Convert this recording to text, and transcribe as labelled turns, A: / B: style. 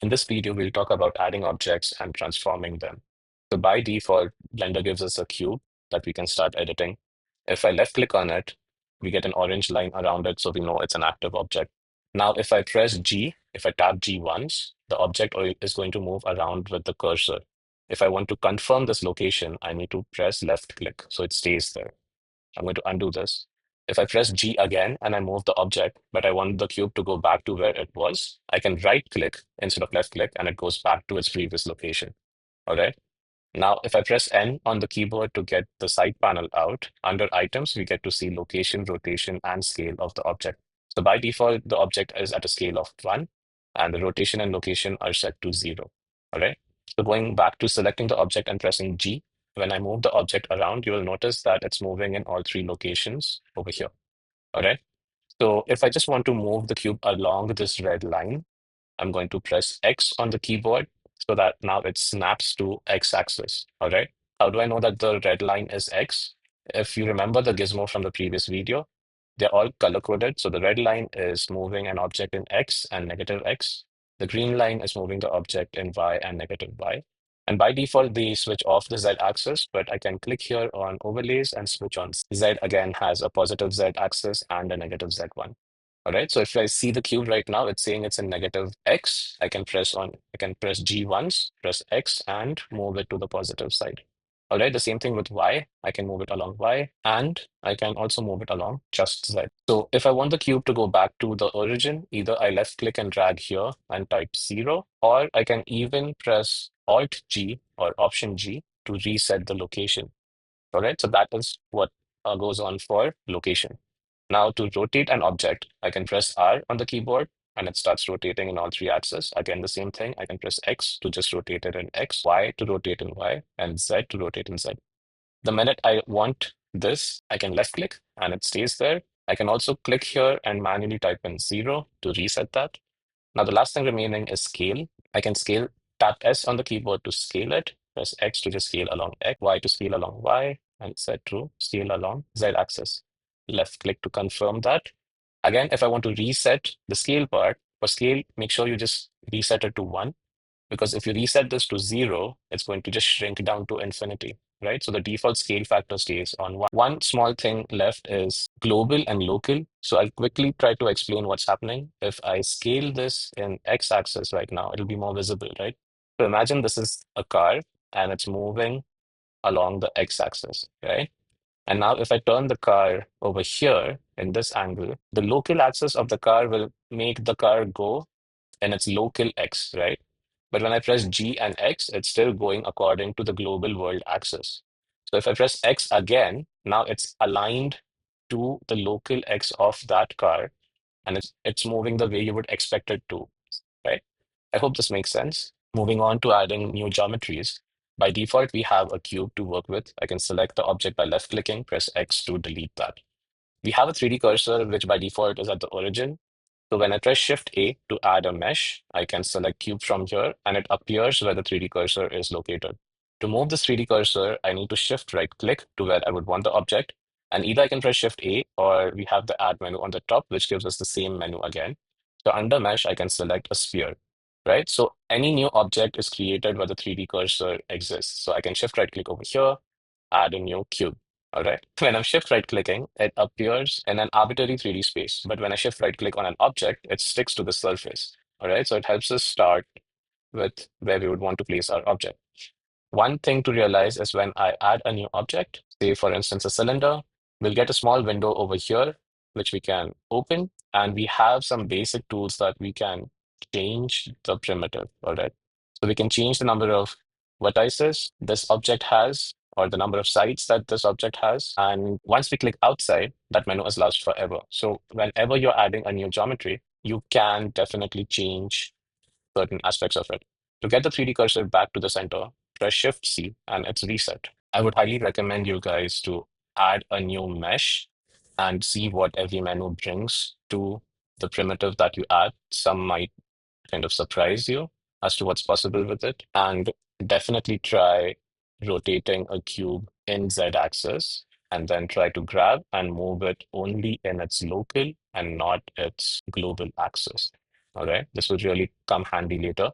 A: In this video, we'll talk about adding objects and transforming them. So by default, Blender gives us a cube that we can start editing. If I left click on it, we get an orange line around it, so we know it's an active object. Now, if I press G, if I tap G once, the object is going to move around with the cursor. If I want to confirm this location, I need to press left click, so it stays there. I'm going to undo this. If I press G again and I move the object, but I want the cube to go back to where it was, I can right click instead of left click and it goes back to its previous location. All right. Now, if I press N on the keyboard to get the side panel out, under items, we get to see location, rotation, and scale of the object. So by default, the object is at a scale of 1, and the rotation and location are set to 0. All right. So going back to selecting the object and pressing G, when I move the object around, you will notice that it's moving in all 3 locations over here. All right. So if I just want to move the cube along this red line, I'm going to press X on the keyboard so that now it snaps to X axis. All right. How do I know that the red line is X? If you remember the gizmo from the previous video, they're all color coded. So the red line is moving an object in X and negative X. The green line is moving the object in Y and negative Y. And by default, they switch off the Z axis, but I can click here on overlays and switch on Z again has a positive Z axis and a negative Z one. All right. So if I see the cube right now, it's saying it's in negative X. I can press G once, press X and move it to the positive side. All right. The same thing with Y. I can move it along Y and I can also move it along just Z. So if I want the cube to go back to the origin, either I left click and drag here and type 0, or I can even press Alt G or Option G to reset the location. All right. So that is what goes on for location. Now to rotate an object, I can press R on the keyboard and it starts rotating in all 3 axes. Again, the same thing. I can press X to just rotate it in X, Y to rotate in Y, and Z to rotate in Z. The minute I want this, I can left click and it stays there. I can also click here and manually type in 0 to reset that. Now the last thing remaining is scale. I can scale, tap S on the keyboard to scale it, press X to just scale along X, Y to scale along Y, and Z to scale along Z axis. Left click to confirm that. Again, if I want to reset the scale part, for scale, make sure you just reset it to 1, because if you reset this to 0, it's going to just shrink down to infinity, right? So the default scale factor stays on 1. One small thing left is global and local. So I'll quickly try to explain what's happening. If I scale this in x-axis right now, it'll be more visible, right? So imagine this is a car and it's moving along the x-axis, right? And now if I turn the car over here in this angle, the local axis of the car will make the car go in its local x, right? But when I press G and X, it's still going according to the global world axis. So if I press X again, now it's aligned to the local X of that car, and it's moving the way you would expect it to, right? I hope this makes sense. Moving on to adding new geometries. By default, we have a cube to work with. I can select the object by left clicking, press X to delete that. We have a 3D cursor, which by default is at the origin. So when I press Shift A to add a mesh, I can select cube from here and it appears where the 3D cursor is located. To move this 3D cursor, I need to shift right click to where I would want the object. And either I can press Shift A or we have the add menu on the top, which gives us the same menu again. So under mesh, I can select a sphere, right? So any new object is created where the 3D cursor exists. So I can shift right click over here, add a new cube. All right. When I'm shift right clicking, it appears in an arbitrary 3D space. But when I shift right click on an object, it sticks to the surface. All right. So it helps us start with where we would want to place our object. One thing to realize is when I add a new object, say for instance, a cylinder, we'll get a small window over here, which we can open. And we have some basic tools that we can change the primitive. All right. So we can change the number of vertices this object has, or the number of sides that this object has. And once we click outside, that menu is lost forever. So whenever you're adding a new geometry, you can definitely change certain aspects of it. To get the 3D cursor back to the center, press Shift C and it's reset. I would highly recommend you guys to add a new mesh and see what every menu brings to the primitive that you add. Some might kind of surprise you as to what's possible with it. And definitely try rotating a cube in Z axis and then try to grab and move it only in its local and not its global axis. All right. This will really come handy later.